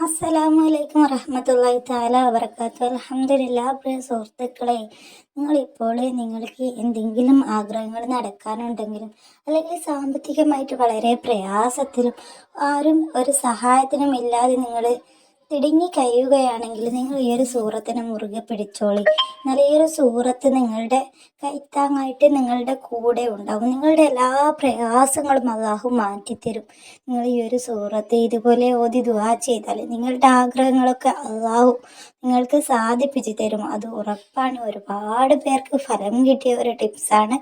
അസ്സലാമലൈക്കും വറഹ്മത്തുള്ളാഹി തആല വബറകാതുഹു. അൽഹംദുലില്ലാഹ്. പ്രിയ സുഹൃത്തുക്കളെ, നിങ്ങളിപ്പോൾ നിങ്ങൾക്ക് എന്തെങ്കിലും ആഗ്രഹങ്ങൾ നടക്കാനുണ്ടെങ്കിലും അല്ലെങ്കിൽ സാമ്പത്തികമായിട്ട് വളരെ പ്രയാസത്തിലും ആരും ഒരു സഹായത്തിനും ഇല്ലാതെ നിങ്ങൾ തിടുങ്ങി കഴിയുകയാണെങ്കിൽ നിങ്ങൾ ഈ ഒരു സൂറത്തിനെ മുറുകെ പിടിച്ചോളി. എന്നാൽ ഈ ഒരു സൂറത്ത് നിങ്ങളുടെ കൈത്താങ്ങായിട്ട് നിങ്ങളുടെ കൂടെ ഉണ്ടാകും. നിങ്ങളുടെ എല്ലാ പ്രയാസങ്ങളും അള്ളാഹു മാറ്റിത്തരും. നിങ്ങൾ ഈ ഒരു സൂറത്ത് ഇതുപോലെ ഓതി ദുആ ചെയ്താൽ നിങ്ങളുടെ ആഗ്രഹങ്ങളൊക്കെ അള്ളാഹു നിങ്ങൾക്ക് സാധിപ്പിച്ചു തരും. അത് ഉറപ്പാണ്. ഒരുപാട് പേർക്ക് ഫലം കിട്ടിയ ഒരു ടിപ്സാണ്.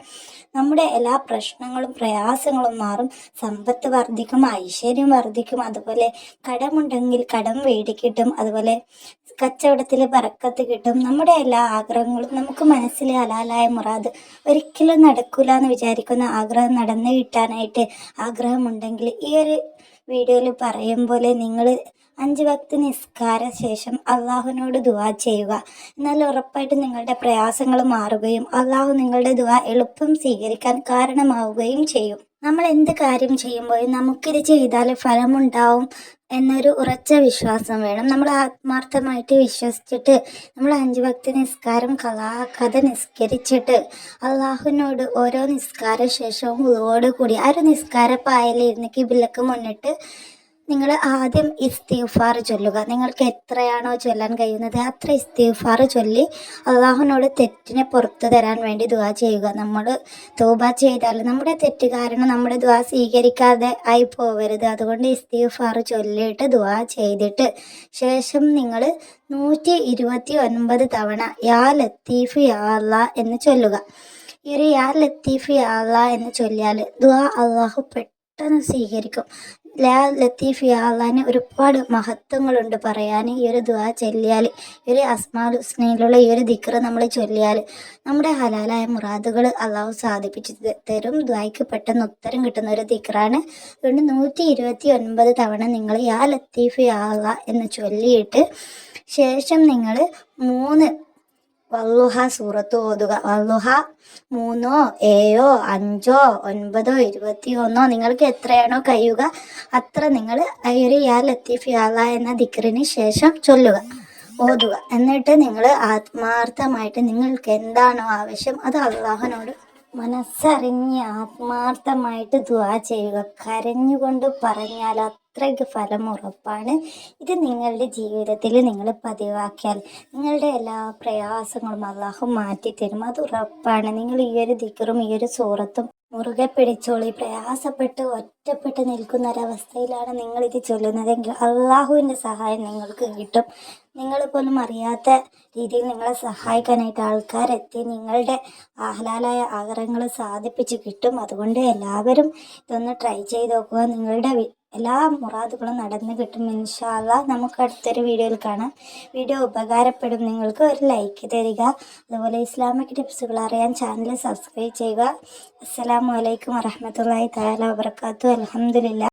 നമ്മുടെ എല്ലാ പ്രശ്നങ്ങളും പ്രയാസങ്ങളും മാറും. സമ്പത്ത് വർദ്ധിക്കും, ഐശ്വര്യം വർദ്ധിക്കും. അതുപോലെ കടമുണ്ടെങ്കിൽ കടം കിട്ടും. അതുപോലെ കച്ചവടത്തിൽ ബറക്കത്ത് കിട്ടും. നമ്മുടെ എല്ലാ ആഗ്രഹങ്ങളും നമുക്ക് മനസ്സിലെ ഹലാലായ മുറാദ് ഒരിക്കലും നടക്കില്ല എന്ന് വിചാരിക്കുന്ന ആഗ്രഹം നടന്നു കിട്ടാനായിട്ട് ആഗ്രഹമുണ്ടെങ്കിൽ ഈ ഒരു വീഡിയോയിൽ പറയും പോലെ നിങ്ങൾ 5 വക്ത് നിസ്കാര ശേഷം അള്ളാഹുവിനോട് ദുആ ചെയ്യുക. എന്നാൽ ഉറപ്പായിട്ടും നിങ്ങളുടെ പ്രയാസങ്ങൾ മാറുകയും അള്ളാഹു നിങ്ങളുടെ ദുആ എളുപ്പം സ്വീകരിക്കാൻ കാരണമാവുകയും ചെയ്യും. നമ്മൾ എന്ത് കാര്യം ചെയ്യുമ്പോഴും നമുക്കിത് ചെയ്താൽ ഫലമുണ്ടാവും എന്നൊരു ഉറച്ച വിശ്വാസം വേണം. നമ്മൾ ആത്മാർത്ഥമായിട്ട് വിശ്വസിച്ചിട്ട് നമ്മൾ 5 വക്ത് നിസ്കാരം കളാക്കാതെ നിസ്കരിച്ചിട്ട് അള്ളാഹുവിനോട് ഓരോ നിസ്കാര ശേഷവും കൂടി ആ ഒരു നിസ്കാര പായലിരുന്ന് കിബിലക്ക് മുന്നിട്ട് നിങ്ങൾ ആദ്യം ഇസ്തിഗ്ഫാർ ചൊല്ലുക. നിങ്ങൾക്ക് എത്രയാണോ ചൊല്ലാൻ കഴിയുന്നത് അത്ര ഇസ്തിഗ്ഫാർ ചൊല്ലി അള്ളാഹുവിനോട് തെറ്റിനെ പുറത്തു തരാൻ വേണ്ടി ദുആ ചെയ്യുക. നമ്മൾ തൗബ ചെയ്താൽ നമ്മുടെ തെറ്റ് കാരണം നമ്മുടെ ദുആ സ്വീകരിക്കാതെ ആയി പോവരുത്. അതുകൊണ്ട് ഇസ്തിഗ്ഫാർ ചൊല്ലിയിട്ട് ദുആ ചെയ്തിട്ട് ശേഷം നിങ്ങൾ 129 തവണ യാ ലത്തീഫ് യാ അല്ലാ എന്ന് ചൊല്ലുക. ഈ ഒരു യാ ലത്തീഫ് യാ അല്ലാ എന്ന് ചൊല്ലിയാൽ ദുആ അള്ളാഹു പെട്ടെന്ന് സ്വീകരിക്കും. ലാ ലത്തീഫ് യാ അല്ലാഹ്ന് ഒരുപാട് മഹത്വങ്ങളുണ്ട് പറയാൻ. ഈ ഒരു ദുആ ചൊല്ലിയാൽ, ഈ ഒരു അസ്മാഉൽ ഹുസ്നയിലുള്ള ഈ ഒരു ദിക്ർ നമ്മൾ ചൊല്ലിയാൽ നമ്മുടെ ഹലാലായ മുറാദുകൾ അള്ളാഹു സാധിപ്പിച്ച് തരും. ദുആയ്ക്ക് പെട്ടെന്ന് ഉത്തരം കിട്ടുന്ന ഒരു ദിക്റാണ്. അതുകൊണ്ട് 129 തവണ നിങ്ങൾ യാ ലത്തീഫ് യാ അല്ലാഹ് എന്ന് ചൊല്ലിയിട്ട് ശേഷം നിങ്ങൾ 3 വല്ലുഹ സൂറത്ത് ഓതുക. വല്ലുഹ 3, 7, 5, 9, 21 നിങ്ങൾക്ക് എത്രയാണോ കഴിയുക അത്ര നിങ്ങൾ യാ ലത്തീഫ് യാ അല്ലാഹ് എന്ന ദിക്റിന് ശേഷം ചൊല്ലുക, ഓതുക. എന്നിട്ട് നിങ്ങൾ ആത്മാർത്ഥമായിട്ട് നിങ്ങൾക്ക് എന്താണോ ആവശ്യം അത് അള്ളാഹുവിനോട് മനസ്സറിഞ്ഞ് ആത്മാർത്ഥമായിട്ട് ദുആ ചെയ്യുക. കരഞ്ഞുകൊണ്ട് പറഞ്ഞാൽ അത്രയ്ക്ക് ഫലം ഉറപ്പാണ്. ഇത് നിങ്ങളുടെ ജീവിതത്തിൽ നിങ്ങൾ പതിവാക്കിയാൽ നിങ്ങളുടെ എല്ലാ പ്രയാസങ്ങളും അള്ളാഹു മാറ്റിത്തരും. അത് ഉറപ്പാണ്. നിങ്ങൾ ഈ ഒരു ദിക്റും ഈ ഒരു സൂറത്തും മുറുകെ പിടിച്ചോളി. പ്രയാസപ്പെട്ട് ഒറ്റപ്പെട്ട് നിൽക്കുന്ന ഒരവസ്ഥയിലാണ് നിങ്ങളിത് ചൊല്ലുന്നതെങ്കിൽ അള്ളാഹുവിൻ്റെ സഹായം നിങ്ങൾക്ക് കിട്ടും. നിങ്ങൾ പോലും അറിയാത്ത രീതിയിൽ നിങ്ങളെ സഹായിക്കാനായിട്ട് ആൾക്കാരെത്തി നിങ്ങളുടെ ഹലാലായ ആഗ്രഹങ്ങൾ സാധിപ്പിച്ച് കിട്ടും. അതുകൊണ്ട് എല്ലാവരും ഇതൊന്ന് ട്രൈ ചെയ്ത് നോക്കുക. നിങ്ങളുടെ എല്ലാ മുറാദുകളും നടന്നു കിട്ടും ഇൻഷാ അല്ലാഹ്. നമുക്ക് അടുത്തൊരു വീഡിയോയിൽ കാണാം. വീഡിയോ ഉപകാരപ്പെടും നിങ്ങൾക്ക് ഒരു ലൈക്ക് തരിക. അതുപോലെ ഇസ്ലാമിക് ടിപ്സുകൾ അറിയാൻ ചാനൽ സബ്സ്ക്രൈബ് ചെയ്യുക. അസ്സലാമു അലൈക്കും വറഹ്മത്തുള്ളാഹി തആല വബറകാതുഹു. അൽഹംദുലില്ലാഹ്.